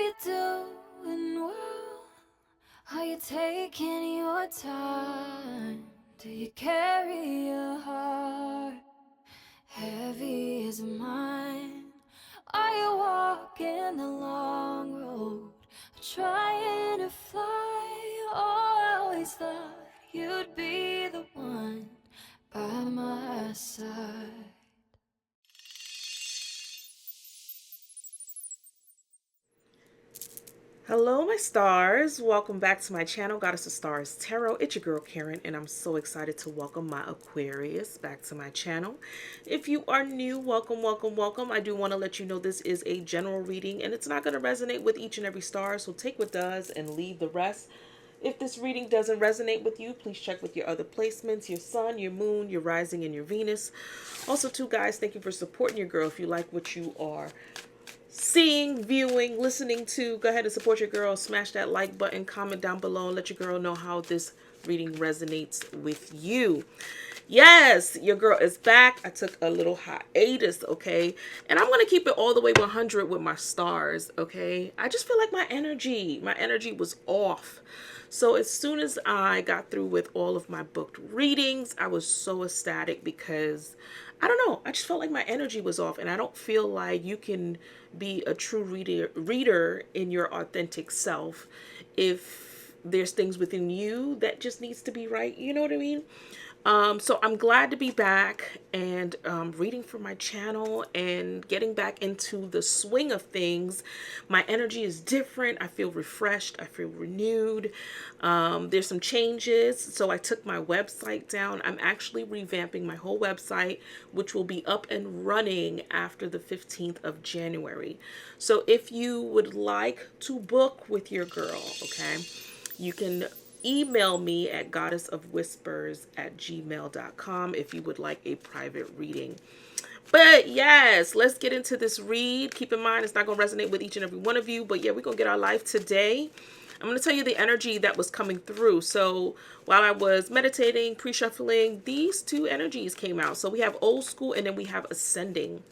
you doing well? Are you taking your time? Do you carry your heart heavy as mine? Are you walking the long road, trying to fly? Oh, I always thought you'd be the one by my side. Hello, my stars. Welcome back to my channel, Goddess of Stars Tarot. It's your girl, Karen, and I'm so excited to welcome my Aquarius back to my channel. If you are new, welcome, welcome, welcome. I do want to let you know this is a general reading, and it's not going to resonate with each and every star, so take what does and leave the rest. If this reading doesn't resonate with you, please check with your other placements, your sun, your moon, your rising, and your Venus. Also, too, guys, thank you for supporting your girl. If you like what you are seeing, viewing, listening to, go ahead and support your girl. Smash that like button, comment down below, and let your girl know how this reading resonates with you. Yes, your girl is back. I took a little hiatus, okay? And I'm going to keep it all the way 100 with my stars, okay? I just feel like my energy was off. So as soon as I got through with all of my booked readings, I was so ecstatic because I don't know, I just felt like my energy was off, and I don't feel like you can be a true reader in your authentic self if there's things within you that just needs to be right. You know what I mean? So I'm glad to be back and reading for my channel and getting back into the swing of things. My energy is different. I feel refreshed. I feel renewed. There's some changes. So I took my website down. I'm actually revamping my whole website, which will be up and running after the 15th of January. So if you would like to book with your girl, okay, you can email me at goddessofwhispers@gmail.com if you would like a private reading. But yes, let's get into this read. Keep in mind, it's not going to resonate with each and every one of you. But yeah, we're going to get our life today. I'm going to tell you the energy that was coming through. So while I was meditating, pre-shuffling, these two energies came out. So we have old school and then we have ascending.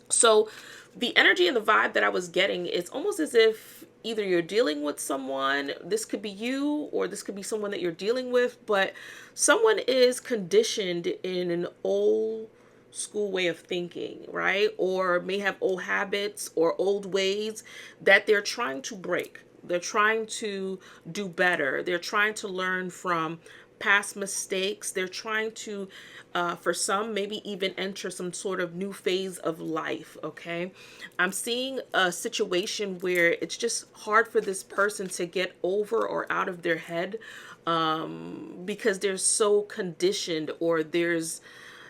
So the energy and the vibe that I was getting, it's almost as if either you're dealing with someone, this could be you, or this could be someone that you're dealing with, but someone is conditioned in an old school way of thinking, right? Or may have old habits or old ways that they're trying to break. They're trying to do better. They're trying to learn from past mistakes. They're trying to, for some, maybe even enter some sort of new phase of life. Okay. I'm seeing a situation where it's just hard for this person to get over or out of their head, because they're so conditioned, or there's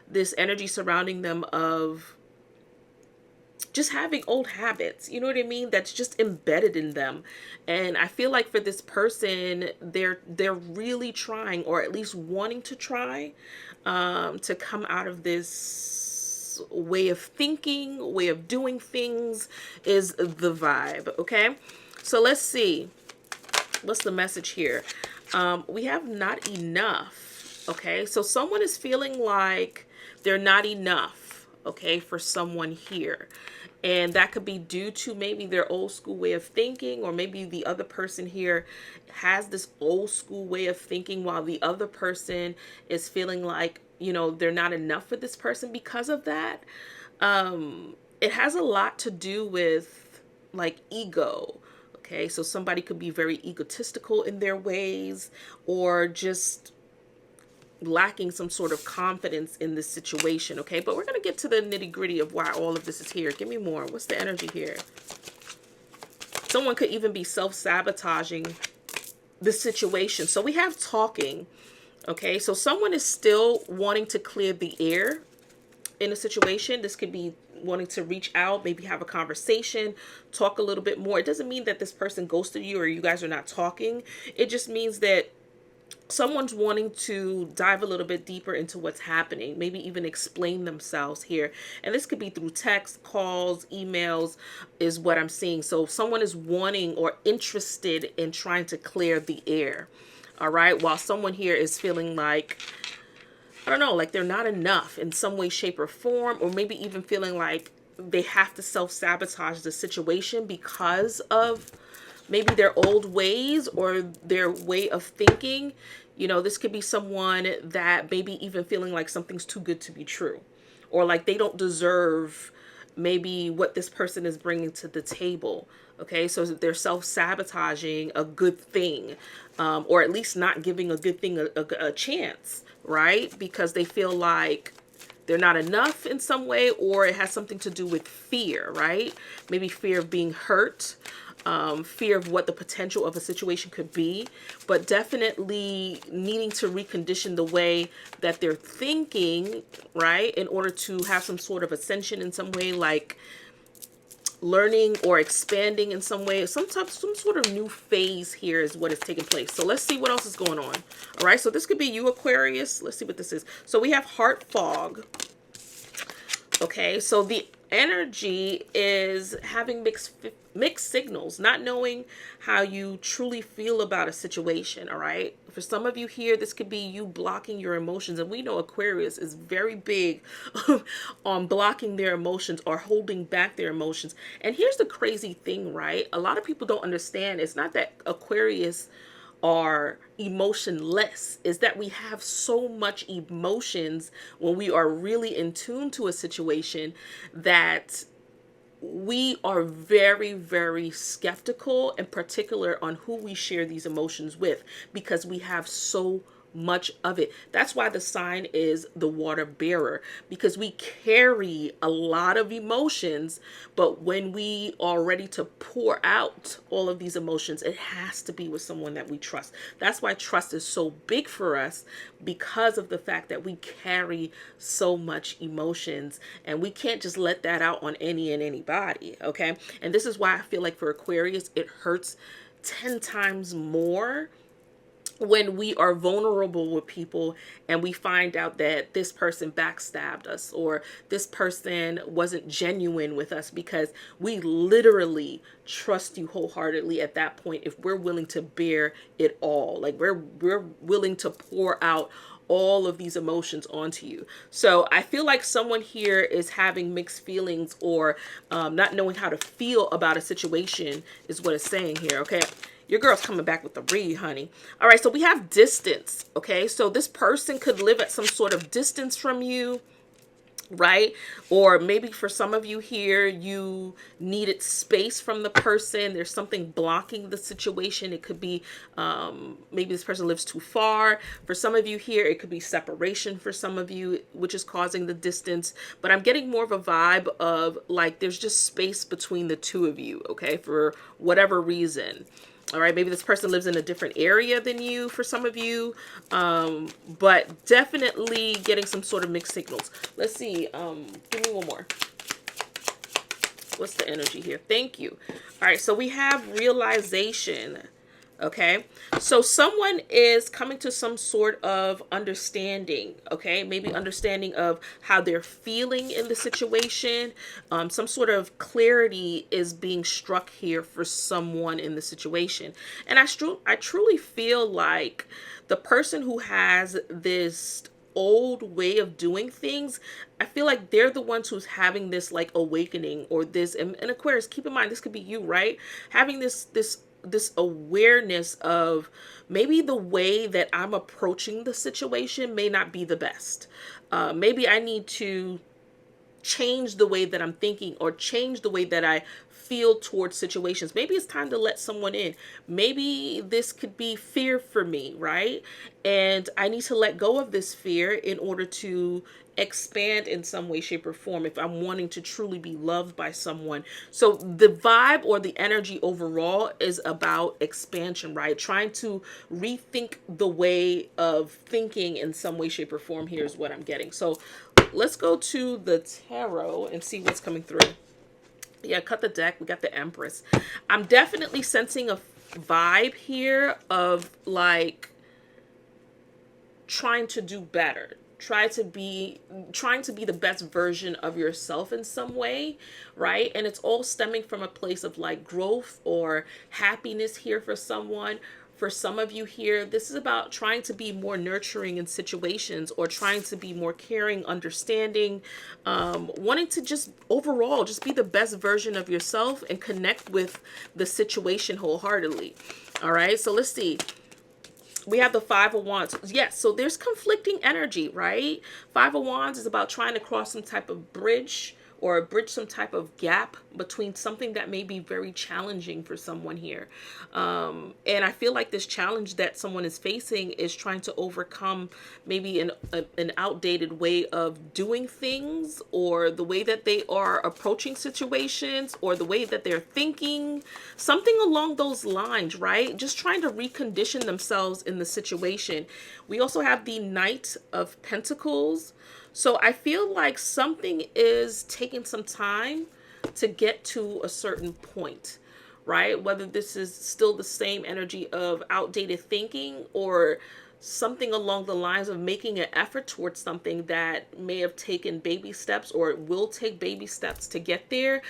this energy surrounding them of just having old habits, you know what I mean, that's just embedded in them. And I feel like for this person, they're really trying, or at least wanting to try, to come out of this way of thinking, way of doing things, is the vibe. Okay, so let's see what's the message here. We have not enough. Okay, so someone is feeling like they're not enough, okay, for someone here. And that could be due to maybe their old school way of thinking, or maybe the other person here has this old school way of thinking, while the other person is feeling like, you know, they're not enough for this person because of that. It has a lot to do with like ego. Okay, so somebody could be very egotistical in their ways, or just lacking some sort of confidence in this situation. Okay, but we're going to get to the nitty gritty of why all of this is here. Give me more. What's the energy here? Someone could even be self-sabotaging the situation. So we have talking. Okay, so someone is still wanting to clear the air in a situation. This could be wanting to reach out, maybe have a conversation, talk a little bit more. It doesn't mean that this person ghosted you or you guys are not talking. It just means that someone's wanting to dive a little bit deeper into what's happening, maybe even explain themselves here. And this could be through text, calls, emails, is what I'm seeing. So someone is wanting or interested in trying to clear the air. All right. While someone here is feeling like, I don't know, like they're not enough in some way, shape, or form, or maybe even feeling like they have to self-sabotage the situation because of maybe their old ways or their way of thinking. You know, this could be someone that maybe even feeling like something's too good to be true, or like they don't deserve maybe what this person is bringing to the table. Okay, so they're self-sabotaging a good thing, or at least not giving a good thing a chance, right? Because they feel like they're not enough in some way, or it has something to do with fear, right? Maybe fear of being hurt, fear of what the potential of a situation could be, but definitely needing to recondition the way that they're thinking, right? In order to have some sort of ascension in some way, like learning or expanding in some way. Some sort of new phase here is what is taking place. So let's see what else is going on. All right, so this could be you, Aquarius. Let's see what this is. So we have heart fog. Okay, so the energy is having mixed signals, not knowing how you truly feel about a situation. All right, for some of you here, this could be you blocking your emotions, and we know Aquarius is very big on blocking their emotions or holding back their emotions. And here's the crazy thing, right? A lot of people don't understand. It's not that Aquarius are emotionless, is that we have so much emotions when we are really in tune to a situation that we are very, very skeptical and particular on who we share these emotions with, because we have so much of it. That's why the sign is the water bearer, because we carry a lot of emotions, but when we are ready to pour out all of these emotions, it has to be with someone that we trust. That's why trust is so big for us, because of the fact that we carry so much emotions, and we can't just let that out on any and anybody. Okay, and this is why I feel like for Aquarius it hurts 10 times more when we are vulnerable with people and we find out that this person backstabbed us, or this person wasn't genuine with us, because we literally trust you wholeheartedly at that point if we're willing to bear it all. Like we're willing to pour out all of these emotions onto you. So I feel like someone here is having mixed feelings, or not knowing how to feel about a situation is what it's saying here. Okay, your girl's coming back with the read, honey. All right, so we have distance. Okay, so this person could live at some sort of distance from you, right? Or maybe for some of you here, you needed space from the person. There's something blocking the situation. It could be maybe this person lives too far. For some of you here, it could be separation for some of you, which is causing the distance. But I'm getting more of a vibe of like there's just space between the two of you, okay, for whatever reason. All right, maybe this person lives in a different area than you for some of you, but definitely getting some sort of mixed signals. Let's see. Give me one more. What's the energy here? Thank you. All right, so we have realization. Okay, so someone is coming to some sort of understanding. Okay, maybe understanding of how they're feeling in the situation. Some sort of clarity is being struck here for someone in the situation. And I truly feel like the person who has this old way of doing things, I feel like they're the ones who's having this like awakening, or this, and Aquarius, keep in mind, this could be you, right? Having this awareness of maybe the way that I'm approaching the situation may not be the best. Maybe I need to change the way that I'm thinking, or change the way that I feel towards situations. Maybe it's time to let someone in. Maybe this could be fear for me, right? And I need to let go of this fear in order to expand in some way, shape, or form if I'm wanting to truly be loved by someone. So the vibe or the energy overall is about expansion, right? Trying to rethink the way of thinking in some way, shape, or form here is what I'm getting. So let's go to the tarot and see what's coming through. Yeah, cut the deck. We got the Empress. I'm definitely sensing a vibe here of like trying to do better, trying to be the best version of yourself in some way, right? And it's all stemming from a place of like growth or happiness here for someone. For some of you here, this is about trying to be more nurturing in situations, or trying to be more caring, understanding, wanting to just overall just be the best version of yourself and connect with the situation wholeheartedly. All right, so let's see. We have the Five of Wands. Yes, so there's conflicting energy, right? Five of Wands is about trying to cross some type of bridge, or bridge some type of gap between something that may be very challenging for someone here. And I feel like this challenge that someone is facing is trying to overcome maybe an outdated way of doing things, or the way that they are approaching situations, or the way that they're thinking, something along those lines, right? Just trying to recondition themselves in the situation. We also have the Knight of Pentacles. So I feel like something is taking some time to get to a certain point, right? Whether this is still the same energy of outdated thinking, or something along the lines of making an effort towards something that may have taken baby steps, or it will take baby steps to get there.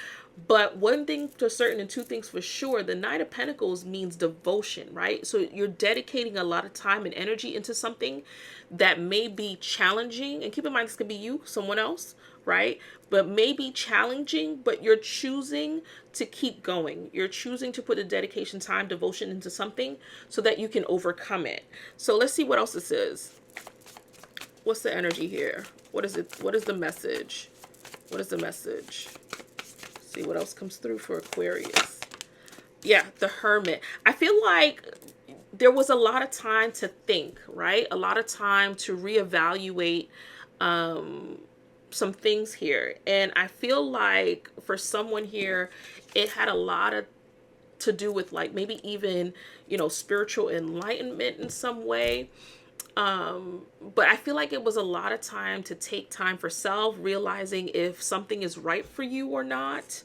But one thing for certain, and two things for sure, the Knight of Pentacles means devotion, right? So you're dedicating a lot of time and energy into something that may be challenging. And keep in mind, this could be you, someone else, right? But may be challenging, but you're choosing to keep going. You're choosing to put a dedication, time, devotion into something so that you can overcome it. So let's see what else this is. What's the energy here? What is it? What is the message? What is the message? See what else comes through for Aquarius. Yeah, the Hermit. I feel like there was a lot of time to think, right? A lot of time to reevaluate some things here. And I feel like for someone here, it had a lot of to do with, like, maybe even, you know, spiritual enlightenment in some way. But I feel like it was a lot of time to take time for self, realizing if something is right for you or not,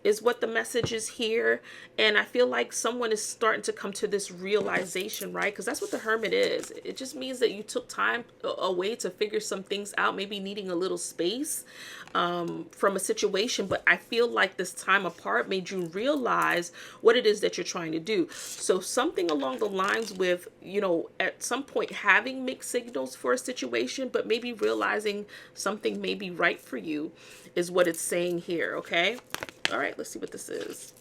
is what the message is here. And I feel like someone is starting to come to this realization, right? Because that's what the Hermit is. It just means that you took time away to figure some things out, maybe needing a little space from a situation. But I feel like this time apart made you realize what it is that you're trying to do. So something along the lines with, you know, at some point having mixed signals for a situation, but maybe realizing something may be right for you is what it's saying here, okay? All right, let's see what this is.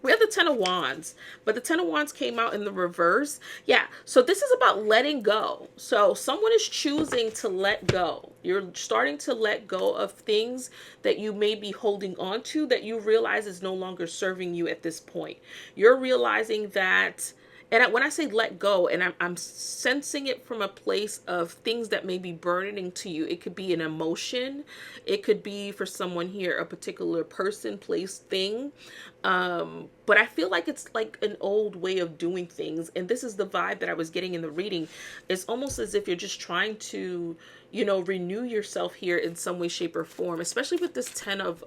We have the Ten of Wands, but the Ten of Wands came out in the reverse. Yeah, so this is about letting go. So someone is choosing to let go. You're starting to let go of things that you may be holding on to that you realize is no longer serving you at this point. You're realizing that, and when I say let go, and I'm sensing it from a place of things that may be burdening to you. It could be an emotion. It could be, for someone here, a particular person, place, thing. But I feel like it's like an old way of doing things. And this is the vibe that I was getting in the reading. It's almost as if you're just trying to, you know, renew yourself here in some way, shape, or form, especially with this Ten of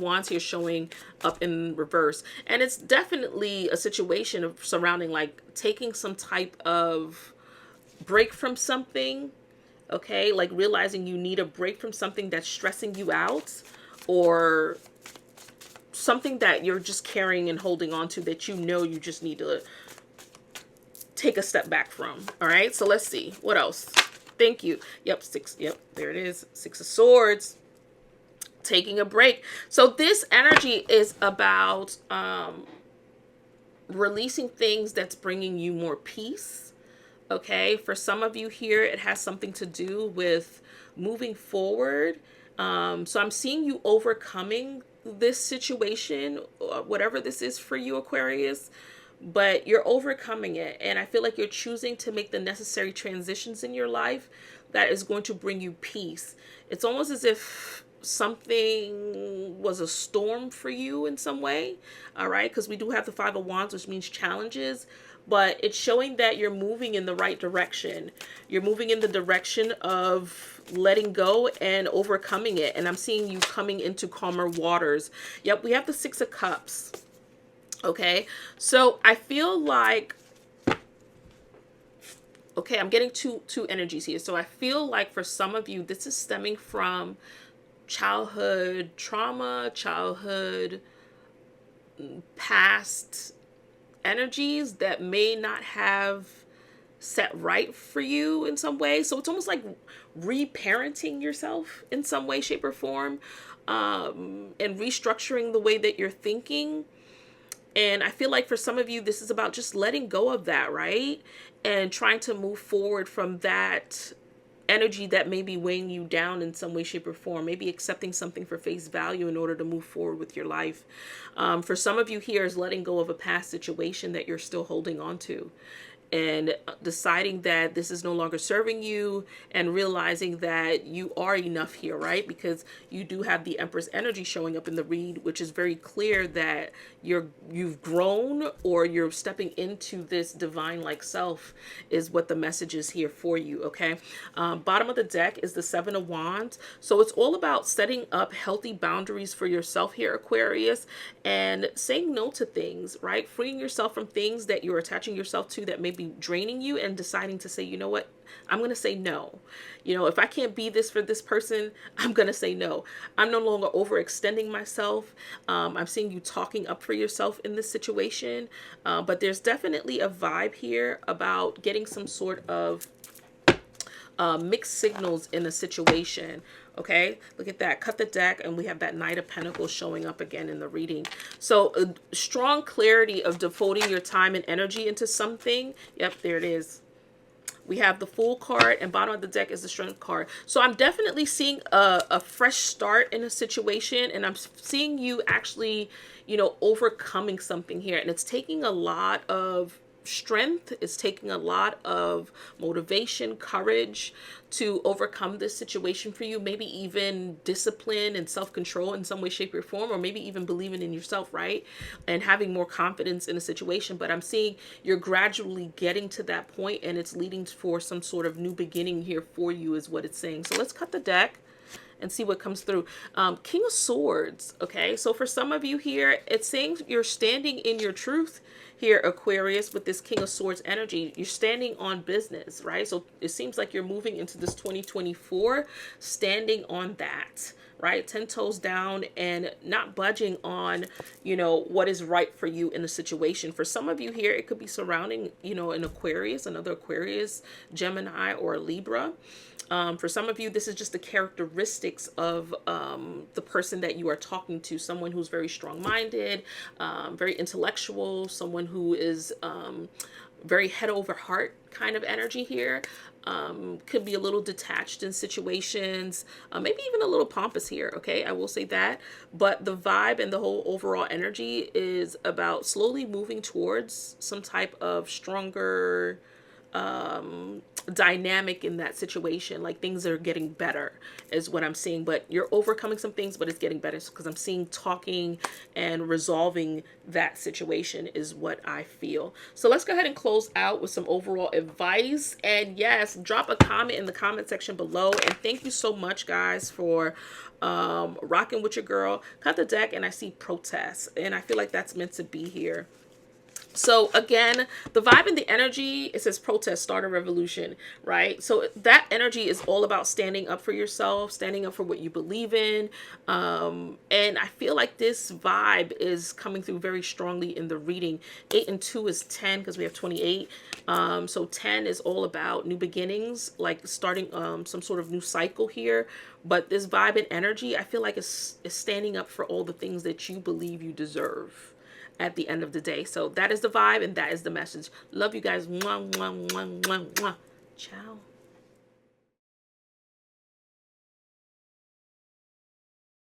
Wands here showing up in reverse. And it's definitely a situation of surrounding, like, taking some type of break from something, okay? Like realizing you need a break from something that's stressing you out, or something that you're just carrying and holding on to that you know you just need to take a step back from. All right, so let's see what else. Thank you. Yep, there it is. Six of Swords. Taking a break. So this energy is about releasing things that's bringing you more peace. Okay, for some of you here, it has something to do with moving forward. So I'm seeing you overcoming this situation, whatever this is for you, Aquarius, but you're overcoming it. And I feel like you're choosing to make the necessary transitions in your life that is going to bring you peace. It's almost as if something was a storm for you in some way. All right, because we do have the Five of Wands, which means challenges, but it's showing that you're moving in the right direction. You're moving in the direction of letting go and overcoming it. And I'm seeing you coming into calmer waters. Yep, we have the Six of Cups. Okay, so I feel like, okay, I'm getting two energies here. So I feel like for some of you, this is stemming from childhood trauma, childhood past energies that may not have set right for you in some way. So it's almost like reparenting yourself in some way, shape, or form, and restructuring the way that you're thinking. And I feel like for some of you, this is about just letting go of that, right? And trying to move forward from that energy that may be weighing you down in some way, shape, or form. Maybe accepting something for face value in order to move forward with your life. For some of you here is letting go of a past situation that you're still holding on to, and deciding that this is no longer serving you, and realizing that you are enough here, right? Because you do have the Empress energy showing up in the read, which is very clear that you've grown, or you're stepping into this divine like self, is what the message is here for you. Okay. Bottom of the deck is the Seven of Wands. So it's all about setting up healthy boundaries for yourself here, Aquarius, and saying no to things, right? Freeing yourself from things that you're attaching yourself to that may be draining you, and deciding to say, you know what, I'm going to say no. You know, if I can't be this for this person, I'm going to say no. I'm no longer overextending myself. I'm seeing you talking up for yourself in this situation. But there's definitely a vibe here about getting some sort of mixed signals in a situation. Okay, look at that. Cut the deck, and we have that Knight of Pentacles showing up again in the reading. So a strong clarity of devoting your time and energy into something. Yep, there it is. We have the Fool card, and bottom of the deck is the Strength card. So I'm definitely seeing a fresh start in a situation, and I'm seeing you actually, you know, overcoming something here. And it's taking a lot of strength. It's taking a lot of motivation, courage to overcome this situation for you. Maybe even discipline and self-control in some way, shape, or form, or maybe even believing in yourself, right? And having more confidence in a situation. But I'm seeing you're gradually getting to that point, and it's leading for some sort of new beginning here for you, is what it's saying. So let's cut the deck and see what comes through. King of Swords. Okay, so for some of you here, it's saying you're standing in your truth here, Aquarius, with this King of Swords energy. You're standing on business, right? So it seems like you're moving into this 2024 standing on that, right? 10 toes down and not budging on, you know, what is right for you in the situation. For some of you here, it could be surrounding, you know, an Aquarius, another Aquarius, Gemini, or Libra. For some of you, this is just the characteristics of the person that you are talking to. Someone who's very strong-minded, very intellectual, someone who is very head over heart kind of energy here. Could be a little detached in situations, maybe even a little pompous here. Okay, I will say that. But the vibe and the whole overall energy is about slowly moving towards some type of stronger dynamic in that situation. Like things are getting better is what I'm seeing, but you're overcoming some things, but it's getting better, because I'm seeing talking and resolving that situation is what I feel. So let's go ahead and close out with some overall advice. And yes, drop a comment in the comment section below, and thank you so much, guys, for rocking with your girl. Cut the deck, and I see protest, and I feel like that's meant to be here. So again, the vibe and the energy, it says protest, start a revolution, right? So that energy is all about standing up for yourself, standing up for what you believe in. And I feel like this vibe is coming through very strongly in the reading. 8 and 2 is 10, because we have 28. So 10 is all about new beginnings, like starting some sort of new cycle here. But this vibe and energy, I feel like is standing up for all the things that you believe you deserve at the end of the day. So that is the vibe, and that is the message. Love you guys. Mwah, mwah, mwah, mwah, mwah. Ciao.